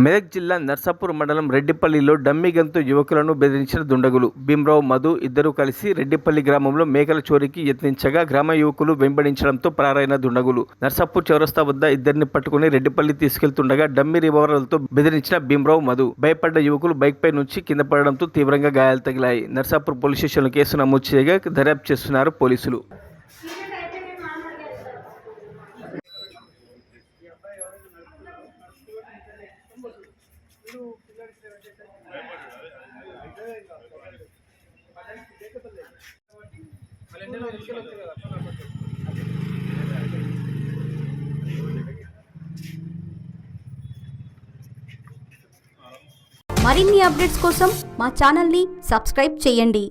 మెదక్ జిల్లా నర్సాపూర్ మండలం రెడ్డిపల్లిలో డమ్మీ గన్తో యువకులను బెదిరించిన దుండగులు. భీమరావు, మధు ఇద్దరూ కలిసి రెడ్డిపల్లి గ్రామంలో మేకల చోరీకి యత్నించగా గ్రామ యువకులు వెంబడించడంతో పరారైన దుండగులు నర్సాపూర్ చౌరస్తా వద్ద ఇద్దరిని పట్టుకుని రెడ్డిపల్లి తీసుకెళ్తుండగా డమ్మీ రివాల్వర్లతో బెదిరించిన భీమరావు, మధు భయపడ్డ యువకులు బైక్ పై నుంచి కింద పడడంతో తీవ్రంగా గాయాలు తగిలాయి. నర్సాపూర్ పోలీస్ స్టేషన్లో కేసు నమోదు చేయగా దర్యాప్తు చేస్తున్నారు పోలీసులు. మరిన్ని అప్డేట్స్ కోసం మా ఛానల్ని సబ్స్క్రైబ్ చేయండి.